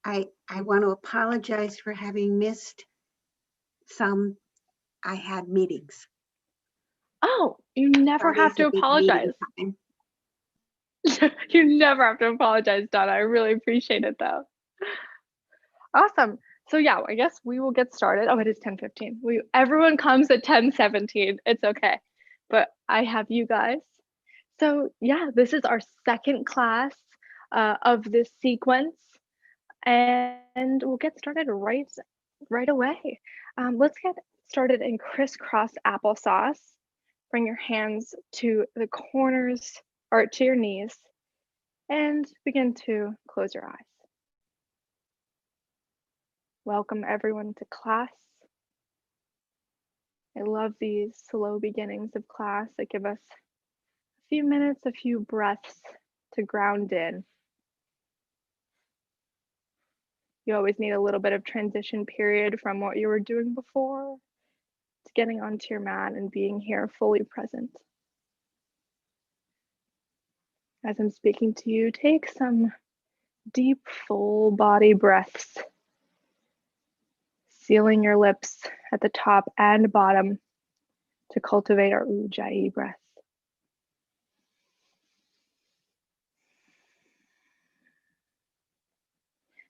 I want to apologize for having missed some. I had meetings. Oh, you never have to apologize. You never have to apologize, Donna. I really appreciate it though. Awesome. So yeah, I guess we will get started. Oh, it is 10:15. Everyone comes at 10:17. It's okay. But I have you guys. So yeah, this is our second class of this sequence, and we'll get started right away. Let's get started in crisscross applesauce. Bring your hands to the corners or to your knees and begin to close your eyes. Welcome everyone to class. I love these slow beginnings of class that give us a few minutes, a few breaths to ground in. You always need a little bit of transition period from what you were doing before to getting onto your mat and being here fully present. As I'm speaking to you, take some deep, full body breaths, sealing your lips at the top and bottom to cultivate our Ujjayi breath.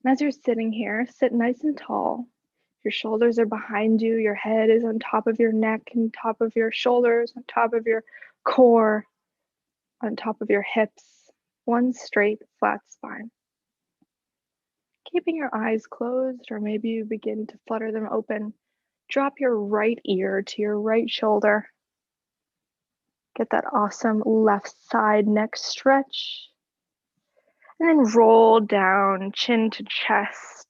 And as you're sitting here, sit nice and tall. Your shoulders are behind you, your head is on top of your neck, and top of your shoulders, on top of your core, on top of your hips, one straight, flat spine. Keeping your eyes closed, or maybe you begin to flutter them open, drop your right ear to your right shoulder. Get that awesome left side neck stretch. And then roll down, chin to chest.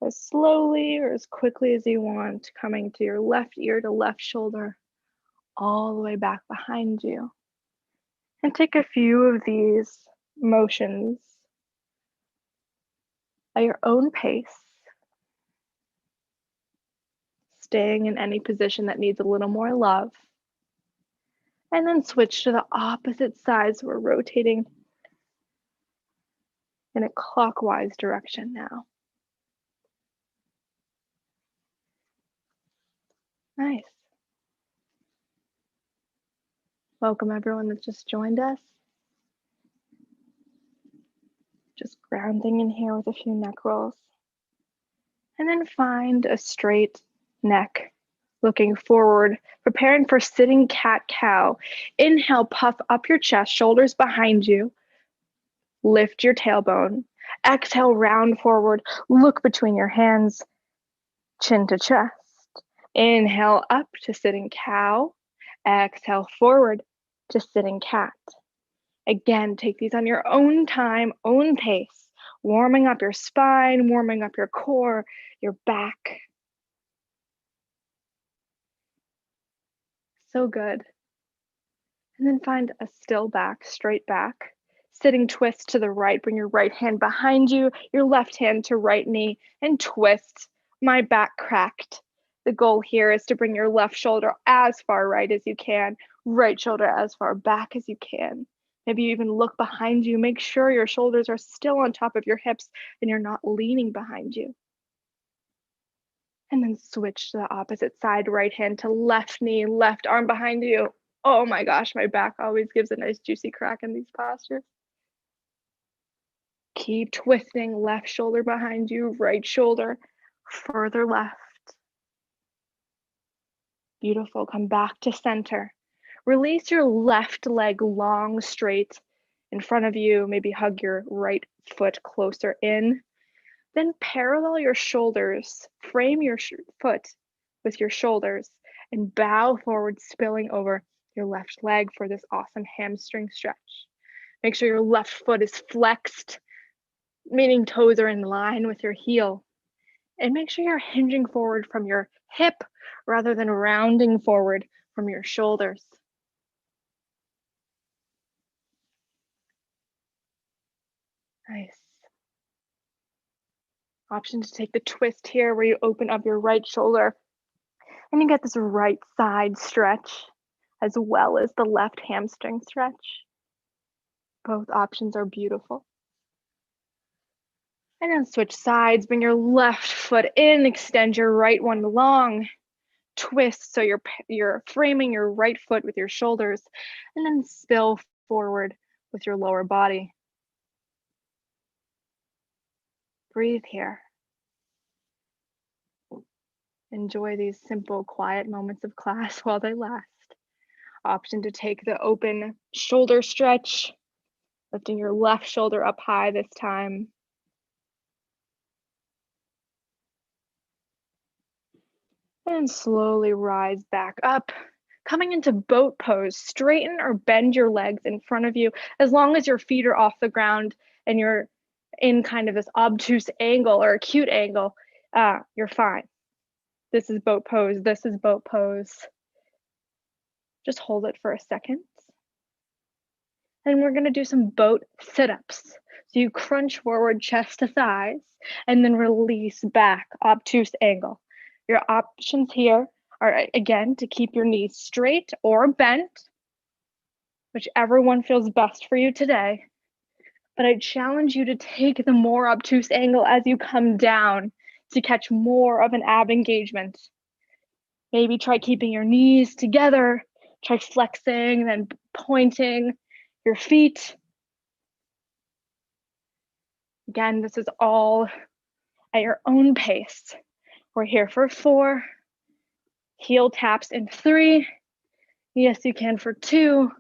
As slowly or as quickly as you want, coming to your left ear to left shoulder, all the way back behind you. And take a few of these motions at your own pace, staying in any position that needs a little more love. And then switch to the opposite side, so we're rotating in a clockwise direction now. Nice. Welcome everyone that just joined us. Just grounding in here with a few neck rolls. And then find a straight neck, looking forward, preparing for sitting cat-cow. Inhale, puff up your chest, shoulders behind you. Lift your tailbone. Exhale, round forward, look between your hands, chin to chest. Inhale up to sitting cow. Exhale forward to sitting cat. Again, take these on your own time, own pace, warming up your spine, warming up your core, your back. So good. And then find a still back, straight back. Sitting twist to the right, bring your right hand behind you, your left hand to right knee, and twist. My back cracked. The goal here is to bring your left shoulder as far right as you can, right shoulder as far back as you can. Maybe you even look behind you. Make sure your shoulders are still on top of your hips and you're not leaning behind you. And then switch to the opposite side, right hand to left knee, left arm behind you. Oh my gosh, my back always gives a nice juicy crack in these postures. Keep twisting, left shoulder behind you, right shoulder further left. Beautiful, come back to center. Release your left leg long, straight in front of you. Maybe hug your right foot closer in. Then parallel your shoulders, frame your foot with your shoulders and bow forward, spilling over your left leg for this awesome hamstring stretch. Make sure your left foot is flexed, meaning toes are in line with your heel. And make sure you're hinging forward from your hip rather than rounding forward from your shoulders. Nice. Option to take the twist here where you open up your right shoulder and you get this right side stretch as well as the left hamstring stretch. Both options are beautiful. And then switch sides, bring your left foot in, extend your right one long, twist so you're framing your right foot with your shoulders, and then spill forward with your lower body. Breathe here. Enjoy these simple, quiet moments of class while they last. Option to take the open shoulder stretch, lifting your left shoulder up high this time. And slowly rise back up. Coming into boat pose, straighten or bend your legs in front of you as long as your feet are off the ground and you're in kind of this obtuse angle or acute angle, you're fine. This is boat pose, this is boat pose. Just hold it for a second. And we're gonna do some boat sit-ups. So you crunch forward, chest to thighs, and then release back, obtuse angle. Your options here are, again, to keep your knees straight or bent, whichever one feels best for you today. But I challenge you to take the more obtuse angle as you come down to catch more of an ab engagement. Maybe try keeping your knees together, try flexing, then pointing your feet. Again, this is all at your own pace. We're here for 4, heel taps in 3, yes you can for 2,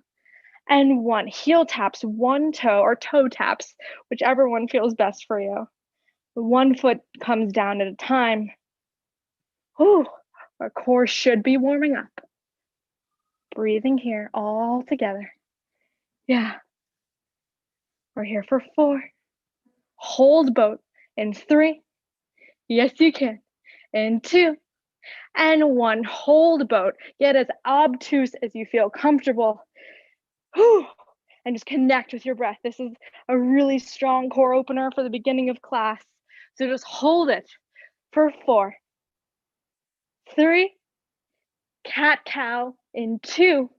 and 1. Heel taps, 1 toe or toe taps, whichever one feels best for you. 1 foot comes down at a time. Whew, our core should be warming up. Breathing here all together. Yeah. We're here for 4. Hold boat in 3. Yes, you can. In 2. And 1. Hold boat. Get as obtuse as you feel comfortable. Whew. And just connect with your breath. This is a really strong core opener for the beginning of class. So just hold it for 4, 3, cat-cow in 2,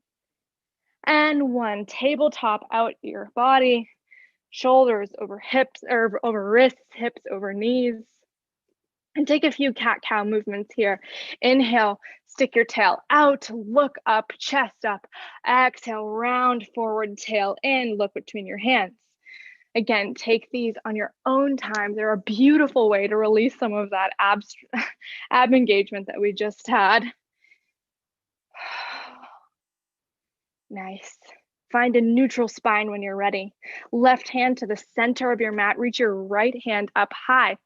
and 1. Tabletop out your body. Shoulders over hips, or over wrists, hips over knees. And take a few cat-cow movements here. Inhale, stick your tail out, look up, chest up. Exhale, round forward, tail in, look between your hands. Again, take these on your own time. They're a beautiful way to release some of that ab engagement that we just had. Nice. Find a neutral spine when you're ready. Left hand to the center of your mat. Reach your right hand up high.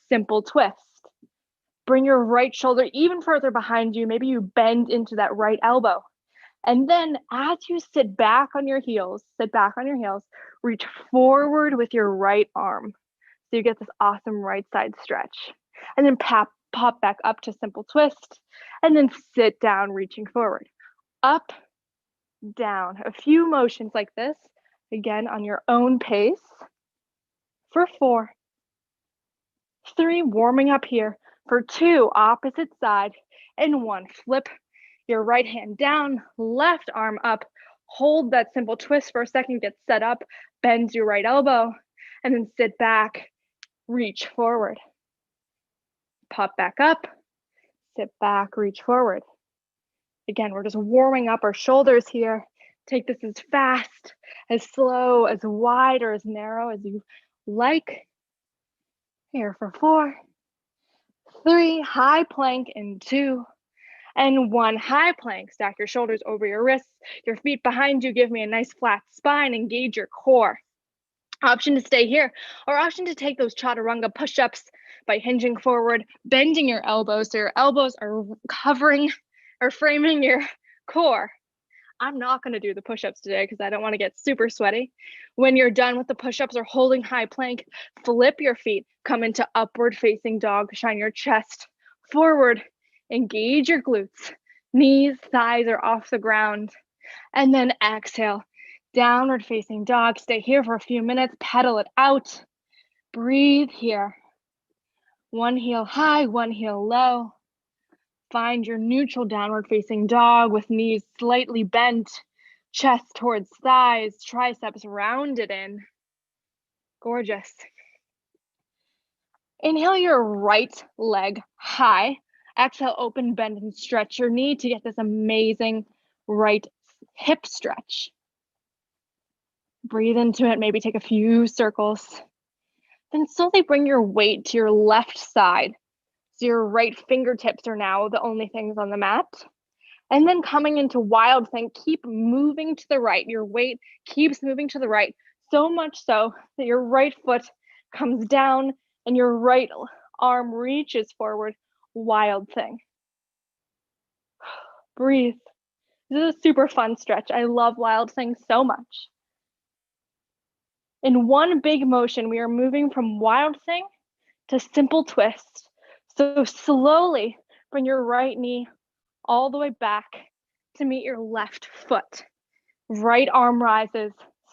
Simple twist. Bring your right shoulder even further behind you. Maybe you bend into that right elbow. And then as you sit back on your heels, reach forward with your right arm. So you get this awesome right side stretch. And then pop back up to simple twist. And then sit down, reaching forward. Up, down. A few motions like this, again, on your own pace. For 4, 3, warming up here. For 2, opposite side. And 1, flip your right hand down, left arm up. Hold that simple twist for a second, get set up, bend your right elbow, and then sit back, reach forward. Pop back up, sit back, reach forward. Again, we're just warming up our shoulders here. Take this as fast, as slow, as wide, or as narrow as you like. Here for 4, 3, high plank in 2, and 1. High plank. Stack your shoulders over your wrists, your feet behind you. Give me a nice flat spine. Engage your core. Option to stay here, or option to take those chaturanga push-ups by hinging forward, bending your elbows so your elbows are covering or framing your core. I'm not going to do the push-ups today because I don't want to get super sweaty. When you're done with the push-ups or holding high plank, flip your feet, come into upward facing dog, shine your chest forward, engage your glutes, knees, thighs are off the ground, and then exhale, downward facing dog. Stay here for a few minutes, pedal it out, breathe here. 1 heel high, 1 heel low. Find your neutral downward facing dog with knees slightly bent, chest towards thighs, triceps rounded in. Gorgeous. Inhale your right leg high. Exhale, open, bend, and stretch your knee to get this amazing right hip stretch. Breathe into it, maybe take a few circles. Then slowly bring your weight to your left side. So your right fingertips are now the only things on the mat. And then coming into wild thing, keep moving to the right. Your weight keeps moving to the right, so much so that your right foot comes down and your right arm reaches forward. Wild thing. Breathe. This is a super fun stretch. I love wild thing so much. In one big motion, we are moving from wild thing to simple twist. So slowly bring your right knee all the way back to meet your left foot. Right arm rises,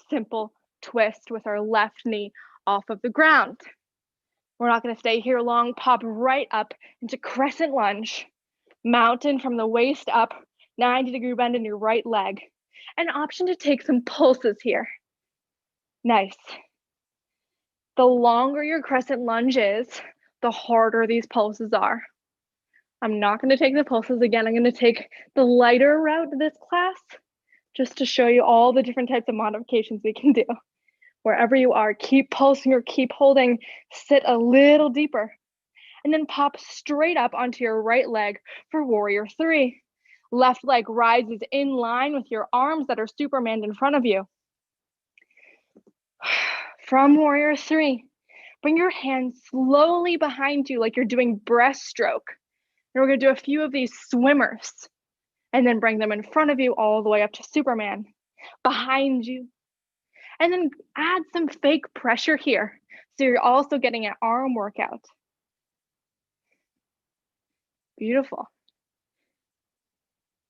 simple twist with our left knee off of the ground. We're not going to stay here long. Pop right up into crescent lunge. Mountain from the waist up, 90-degree bend in your right leg. An option to take some pulses here. Nice. The longer your crescent lunge is, the harder these pulses are. I'm not going to take the pulses again. I'm going to take the lighter route this class just to show you all the different types of modifications we can do. Wherever you are, keep pulsing or keep holding, sit a little deeper, and then pop straight up onto your right leg for warrior three. Left leg rises in line with your arms that are Superman in front of you. From warrior three, bring your hands slowly behind you like you're doing breaststroke. And we're gonna do a few of these swimmers and then bring them in front of you all the way up to Superman, behind you. And then add some fake pressure here. So you're also getting an arm workout. Beautiful.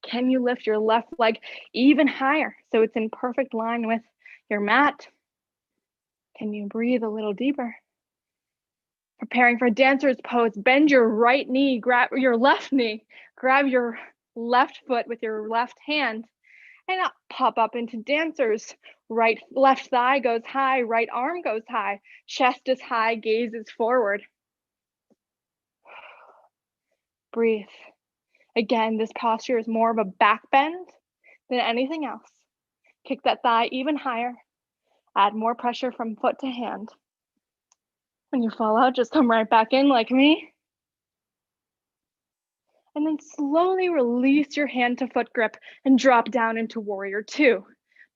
Can you lift your left leg even higher so it's in perfect line with your mat? Can you breathe a little deeper? Preparing for dancer's pose, bend your right knee, grab your left knee, grab your left foot with your left hand, and pop up into dancers. Left thigh goes high, right arm goes high, chest is high, gaze is forward. Breathe. Again, this posture is more of a back bend than anything else. Kick that thigh even higher. Add more pressure from foot to hand. When you fall out, just come right back in like me. And then slowly release your hand to foot grip and drop down into warrior two.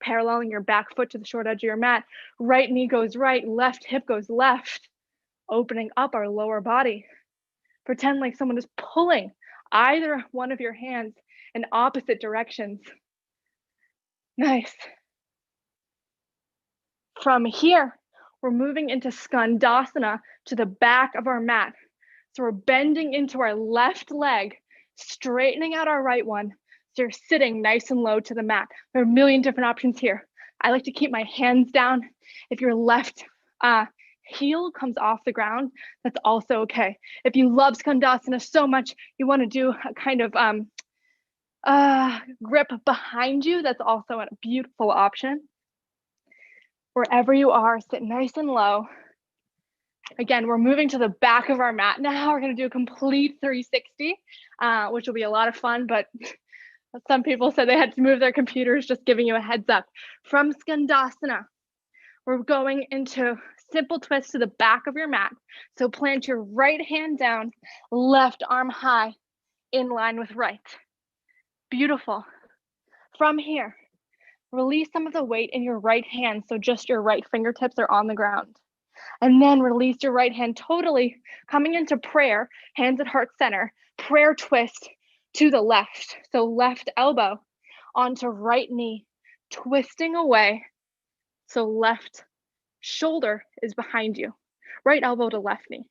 Paralleling your back foot to the short edge of your mat. Right knee goes right, left hip goes left. Opening up our lower body. Pretend like someone is pulling either one of your hands in opposite directions. Nice. From here, we're moving into Skandasana to the back of our mat. So we're bending into our left leg, straightening out our right one. So you're sitting nice and low to the mat. There are a million different options here. I like to keep my hands down. If your left heel comes off the ground, that's also okay. If you love Skandasana so much, you want to do a kind of grip behind you, that's also a beautiful option. Wherever you are, sit nice and low. Again, we're moving to the back of our mat now. We're going to do a complete 360, which will be a lot of fun, but some people said they had to move their computers, just giving you a heads up. From Skandasana, we're going into simple twist to the back of your mat. So plant your right hand down, left arm high, in line with right. Beautiful. From here, release some of the weight in your right hand, so just your right fingertips are on the ground. And then release your right hand totally, coming into prayer, hands at heart center, prayer twist to the left. So left elbow onto right knee, twisting away. So left shoulder is behind you, right elbow to left knee.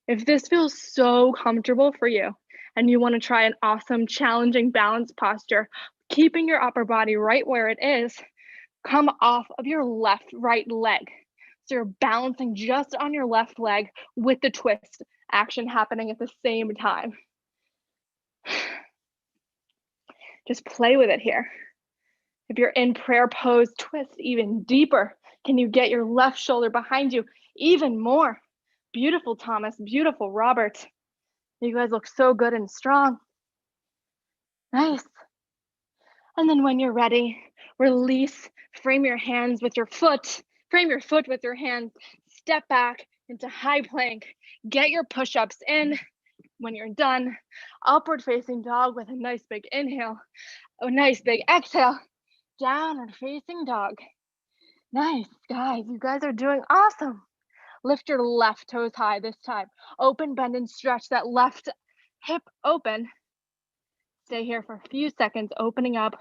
If this feels so comfortable for you and you want to try an awesome, challenging balance posture, keeping your upper body right where it is, come off of your right leg. So you're balancing just on your left leg with the twist action happening at the same time. Just play with it here. If you're in prayer pose, twist even deeper. Can you get your left shoulder behind you even more? Beautiful, Thomas. Beautiful, Robert. You guys look so good and strong. Nice. And then when you're ready, release, frame your hands with your foot, frame your foot with your hands, step back into high plank, get your push-ups in. When you're done, upward facing dog with a nice big inhale, a nice big exhale, downward facing dog. Nice, guys, you guys are doing awesome. Lift your left toes high this time. Open, bend, and stretch that left hip open. Stay here for a few seconds, opening up,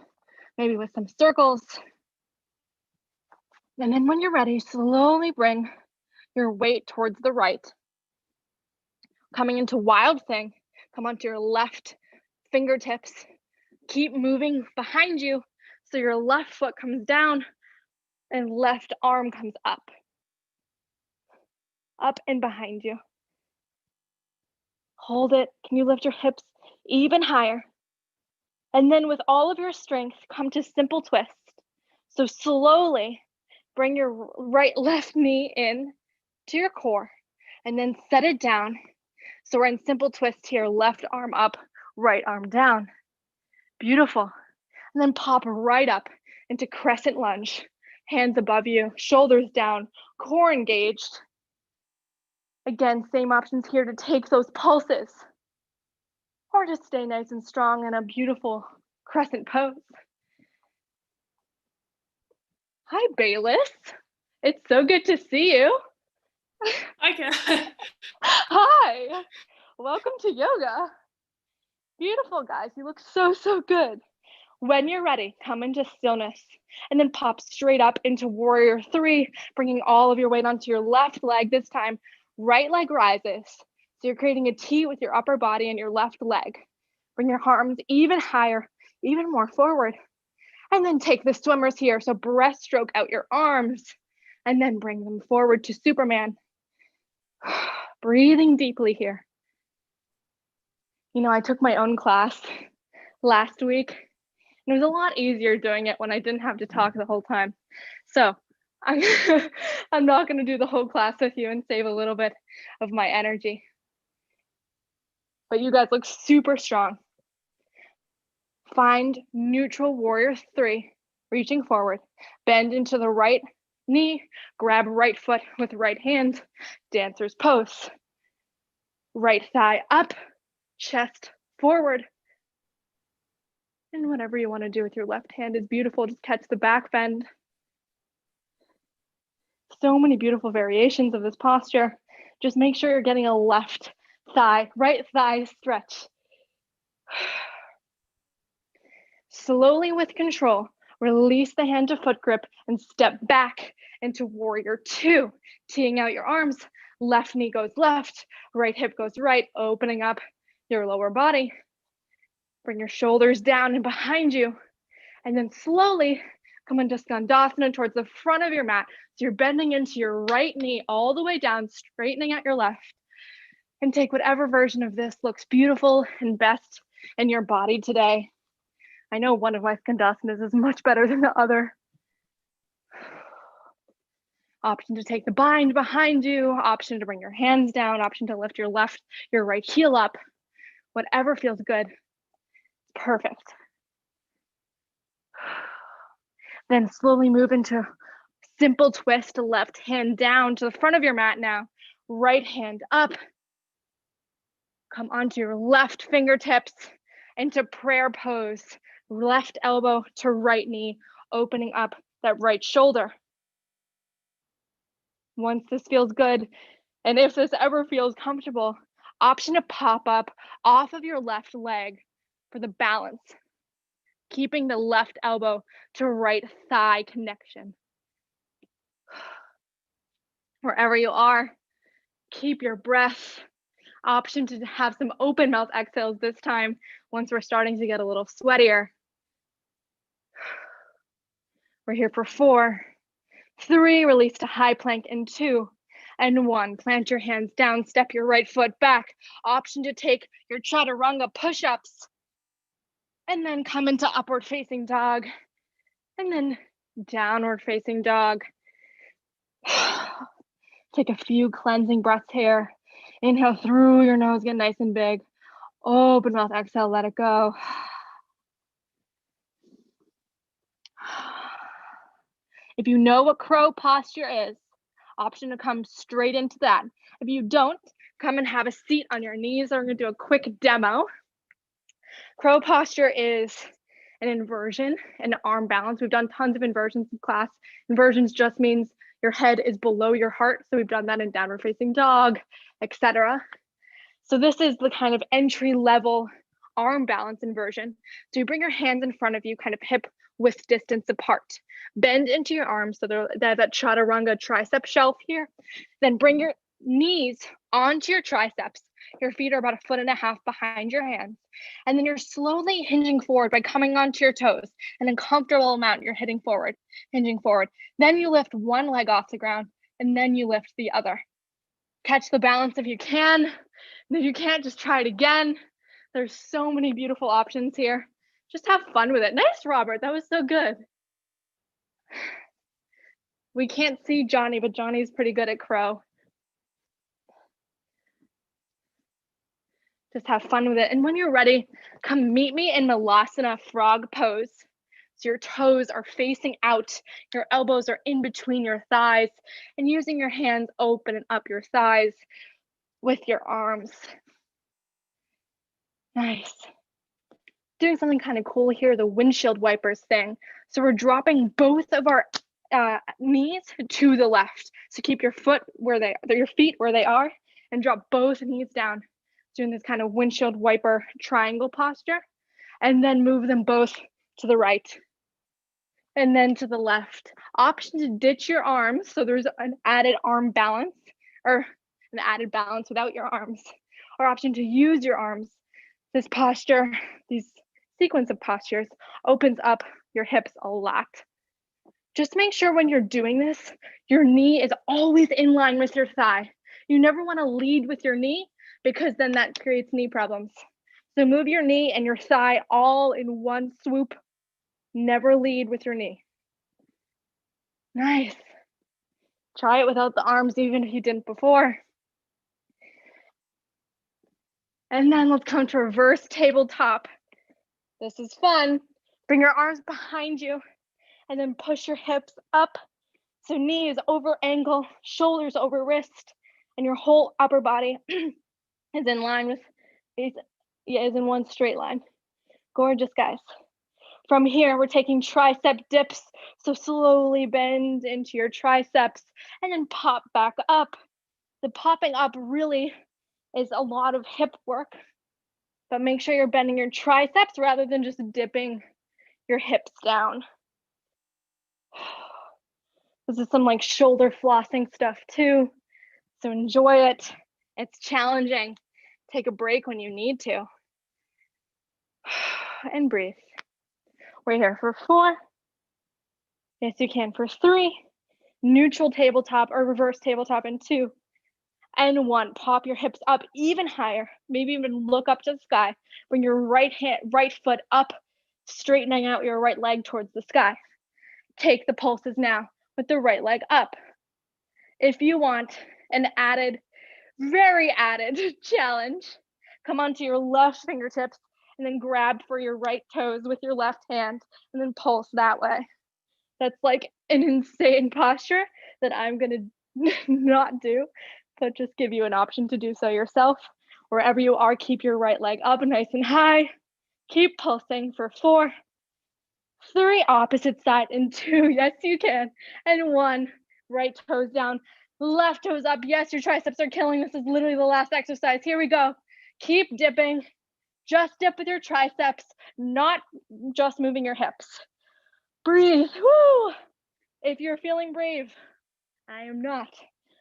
maybe with some circles. And then when you're ready, slowly bring your weight towards the right. Coming into wild thing, come onto your left fingertips. Keep moving behind you so your left foot comes down and left arm comes up. Up and behind you. Hold it. Can you lift your hips even higher? And then with all of your strength, come to simple twist. So slowly bring your left knee in to your core and then set it down. So we're in simple twist here, left arm up, right arm down. Beautiful. And then pop right up into crescent lunge. Hands above you, shoulders down, core engaged. Again, same options here to take those pulses or to stay nice and strong in a beautiful crescent pose. Hi, Bayless. It's so good to see you. Okay. Hi. Welcome to yoga. Beautiful, guys. You look so, so good. When you're ready, come into stillness and then pop straight up into warrior 3, bringing all of your weight onto your left leg this time. Right leg rises. So you're creating a T with your upper body and your left leg. Bring your arms even higher, even more forward. And then take the swimmers here. So breaststroke out your arms and then bring them forward to Superman. Breathing deeply here. You know, I took my own class last week. And it was a lot easier doing it when I didn't have to talk the whole time. So I'm not going to do the whole class with you and save a little bit of my energy. But you guys look super strong. Find neutral warrior 3, reaching forward. Bend into the right knee, grab right foot with right hand, dancer's pose. Right thigh up, chest forward. And whatever you want to do with your left hand is beautiful. Just catch the back bend. So many beautiful variations of this posture. Just make sure you're getting a left thigh, right thigh stretch. Slowly with control, release the hand to foot grip and step back into warrior 2. Teeing out your arms, left knee goes left, right hip goes right, opening up your lower body. Bring your shoulders down and behind you. And then slowly come into Skandasana towards the front of your mat. So you're bending into your right knee all the way down, straightening out your left. And take whatever version of this looks beautiful and best in your body today. I know one of my Skandasanas is much better than the other. Option to take the bind behind you, option to bring your hands down, option to lift your right heel up. Whatever feels good. Perfect. Then slowly move into simple twist, left hand down to the front of your mat now. Right hand up. Come onto your left fingertips into prayer pose. Left elbow to right knee, opening up that right shoulder. Once this feels good, and if this ever feels comfortable, option to pop up off of your left leg for the balance, keeping the left elbow to right thigh connection. Wherever you are, keep your breath. Option to have some open mouth exhales this time once we're starting to get a little sweatier. We're here for 4, 3, release to high plank in 2, and 1. Plant your hands down, step your right foot back. Option to take your chaturanga push-ups, and then come into upward facing dog, and then downward facing dog. Take a few cleansing breaths here. Inhale through your nose, get nice and big. Open mouth, exhale, let it go. If you know what crow posture is, option to come straight into that. If you don't, come and have a seat on your knees. We're gonna do a quick demo. Crow posture is an inversion, an arm balance. We've done tons of inversions in class. Inversions just means your head is below your heart. So we've done that in downward facing dog, etc. So this is the kind of entry level arm balance inversion. So you bring your hands in front of you, kind of hip width distance apart. Bend into your arms so they have that chaturanga tricep shelf here. Then bring your knees onto your triceps. Your feet are about 1.5 feet behind your hands. And then you're slowly hinging forward by coming onto your toes. An uncomfortable amount you're hitting forward, hinging forward. Then you lift one leg off the ground and then you lift the other. Catch the balance if you can. And if you can't, just try it again. There's so many beautiful options here. Just have fun with it. Nice, Robert. That was so good. We can't see Johnny, but Johnny's pretty good at crow. Just have fun with it. And when you're ready, come meet me in Malasana frog pose. So your toes are facing out, your elbows are in between your thighs, and using your hands open up your thighs with your arms. Nice. Doing something kind of cool here, the windshield wipers thing. So we're dropping both of our knees to the left. So keep your feet where they are, and drop both knees down. Doing this kind of windshield wiper triangle posture, and then move them both to the right and then to the left. Option to ditch your arms, so there's an added arm balance, or an added balance without your arms, or option to use your arms. This posture, these sequence of postures, opens up your hips a lot. Just make sure when you're doing this, your knee is always in line with your thigh. You never want to lead with your knee, because then that creates knee problems. So move your knee and your thigh all in one swoop. Never lead with your knee. Nice. Try it without the arms, even if you didn't before. And then let's come to reverse tabletop. This is fun. Bring your arms behind you and then push your hips up. So knees over ankle, shoulders over wrist, and your whole upper body is in line with, is in one straight line. Gorgeous, guys. From here, we're taking tricep dips. So slowly bend into your triceps and then pop back up. The popping up really is a lot of hip work, but make sure you're bending your triceps rather than just dipping your hips down. This is some like shoulder flossing stuff too. So enjoy it. It's challenging. Take a break when you need to. And breathe. We're here for 4. Yes, you can for 3. Neutral tabletop or reverse tabletop in 2. And 1. Pop your hips up even higher. Maybe even look up to the sky. Bring your right foot up, straightening out your right leg towards the sky. Take the pulses now with the right leg up. If you want an added, very added challenge, come onto your left fingertips and then grab for your right toes with your left hand and then pulse that way. That's like an insane posture that I'm gonna not do, but just give you an option to do so yourself. Wherever you are, keep your right leg up nice and high. Keep pulsing for 4, 3, opposite side, and 2, yes you can, and 1, right toes down, left toes up. Yes, your triceps are killing. This is literally the last exercise. Here we go. Keep dipping. Just dip with your triceps, not just moving your hips. Breathe. Woo! If you're feeling brave, I am not.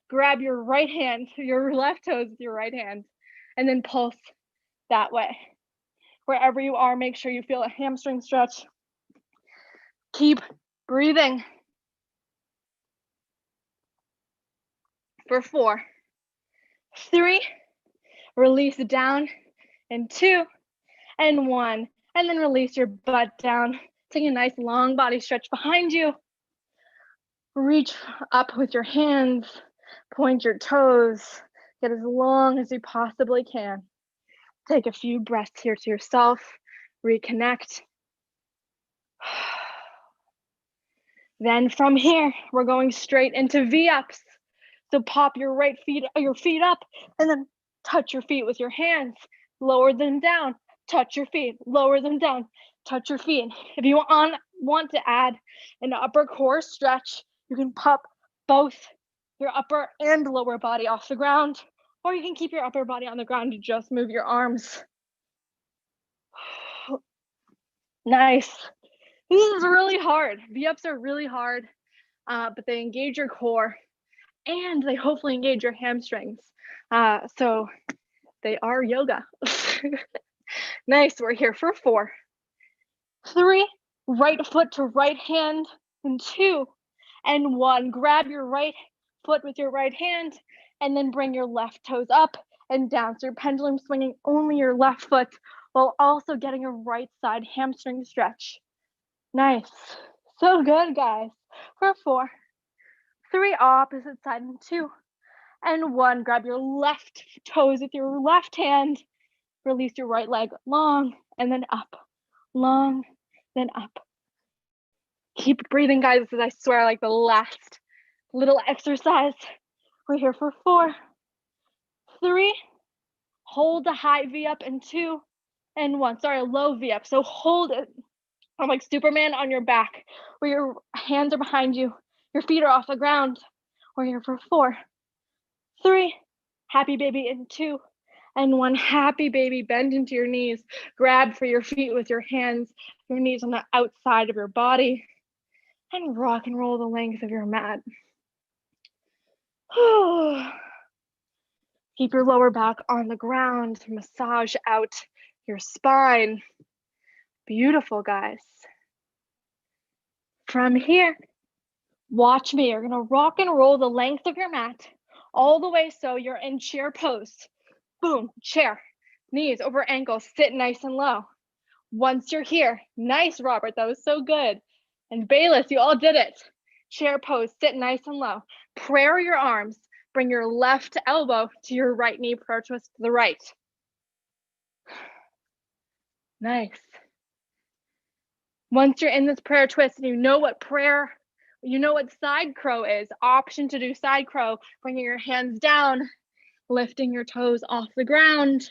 Grab your right hand, your left toes with your right hand, and then pulse that way. Wherever you are, make sure you feel a hamstring stretch. Keep breathing. For 4, 3, release it down, and 2, and 1, and then release your butt down. Take a nice long body stretch behind you. Reach up with your hands, point your toes, get as long as you possibly can. Take a few breaths here to yourself, reconnect. Then from here, we're going straight into V-ups. So pop your feet up, and then touch your feet with your hands, lower them down, touch your feet, lower them down, touch your feet. If you want to add an upper core stretch, you can pop both your upper and lower body off the ground, or you can keep your upper body on the ground and just move your arms. Nice. This is really hard. V-ups are really hard, but they engage your core and they hopefully engage your hamstrings. So they are yoga. Nice, we're here for 4, 3, right foot to right hand, and 2, and 1. Grab your right foot with your right hand, and then bring your left toes up and down. So you're pendulum swinging only your left foot while also getting a right side hamstring stretch. Nice, so good, guys. For 4, 3, opposite side, and 2, and 1. Grab your left toes with your left hand. Release your right leg long and then up, long, then up. Keep breathing, guys. This is, I swear, like the last little exercise. We're here for 4, 3, hold a high V up, and 2, and 1. Sorry, a low V up. So hold it. I'm like Superman on your back, where your hands are behind you, your feet are off the ground. We're here for 4, 3, happy baby, and 2, and 1. Happy baby, bend into your knees, grab for your feet with your hands, your knees on the outside of your body, and rock and roll the length of your mat. Keep your lower back on the ground, massage out your spine. Beautiful, guys. From here, watch me. You're gonna rock and roll the length of your mat all the way so you're in chair pose. Boom, chair, knees over ankles, sit nice and low. Once you're here, nice, Robert, that was so good. And Bayless, you all did it. Chair pose, sit nice and low. Prayer your arms, bring your left elbow to your right knee, prayer twist to the right. Nice. Once you're in this prayer twist and you know what side crow is, option to do side crow, bringing your hands down, lifting your toes off the ground.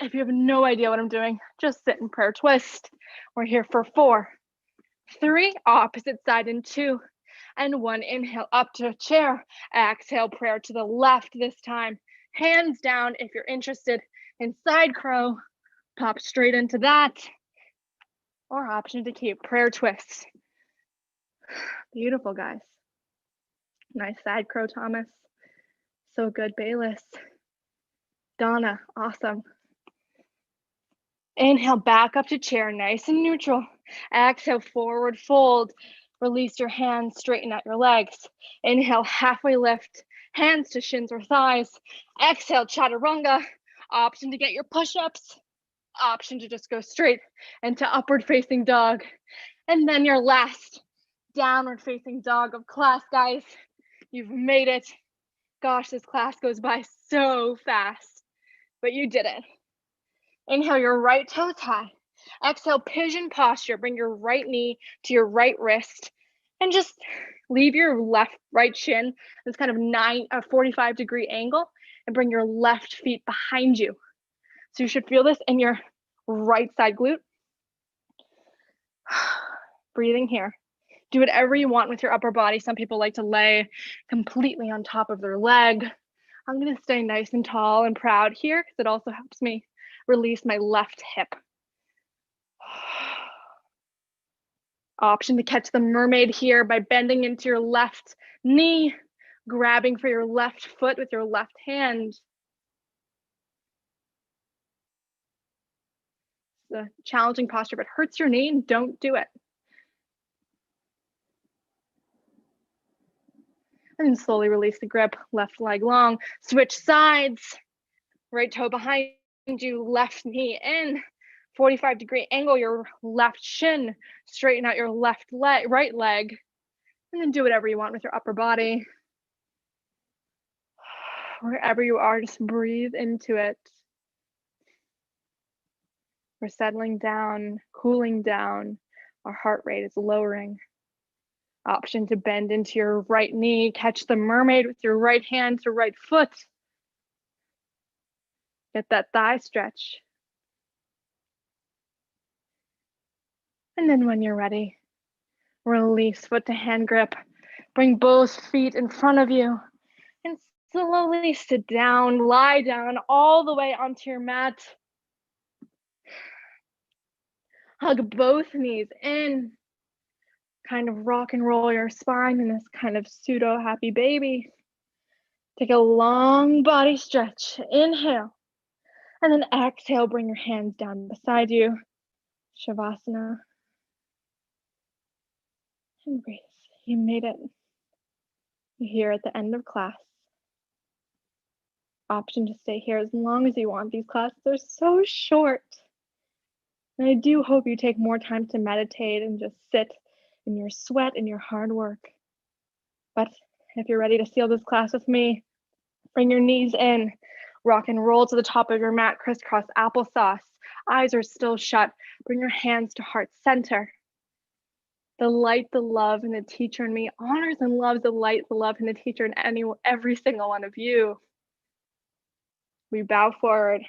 If you have no idea what I'm doing, just sit in prayer twist. We're here for 4, 3, opposite side, and 2, and 1. Inhale up to a chair. Exhale, prayer to the left this time. Hands down. If you're interested in side crow, pop straight into that. Or option to keep prayer twist. Beautiful, guys. Nice side crow, Thomas. So good, Bayless. Donna, awesome. Inhale, back up to chair, nice and neutral. Exhale, forward fold. Release your hands, straighten out your legs. Inhale, halfway lift, hands to shins or thighs. Exhale, chaturanga. Option to get your push-ups. Option to just go straight into upward facing dog. And then your last downward facing dog of class, guys. You've made it. Gosh, this class goes by so fast, but you did it. Inhale, your right toes high. Exhale, pigeon posture. Bring your right knee to your right wrist and just leave your right shin this kind of 45-degree angle and bring your left feet behind you. So you should feel this in your right side glute. Breathing here. Do whatever you want with your upper body. Some people like to lay completely on top of their leg. I'm going to stay nice and tall and proud here because it also helps me release my left hip. Option to catch the mermaid here by bending into your left knee, grabbing for your left foot with your left hand. It's a challenging posture, but hurts your knee, don't do it. And then slowly release the grip, left leg long, switch sides, right toe behind you, left knee in, 45-degree angle, your left shin, straighten out your right leg, And then do whatever you want with your upper body. Wherever you are, just breathe into it. We're settling down, cooling down. Our heart rate is lowering. Option to bend into your right knee, catch the mermaid with your right hand to right foot. Get that thigh stretch. And then when you're ready, release foot to hand grip. Bring both feet in front of you and slowly sit down, lie down all the way onto your mat. Hug both knees in. Kind of rock and roll your spine in this kind of pseudo happy baby. Take a long body stretch. Inhale. And then exhale, bring your hands down beside you. Shavasana. And breathe. You made it. You're here at the end of class. Option to stay here as long as you want. These classes are so short. And I do hope you take more time to meditate and just sit in your sweat and your hard work. But if you're ready to seal this class with me, bring your knees in, rock and roll to the top of your mat, crisscross applesauce. Eyes are still shut. Bring your hands to heart center. The light, the love, and the teacher in me honors and loves the light, the love, and the teacher in every single one of you. We bow forward.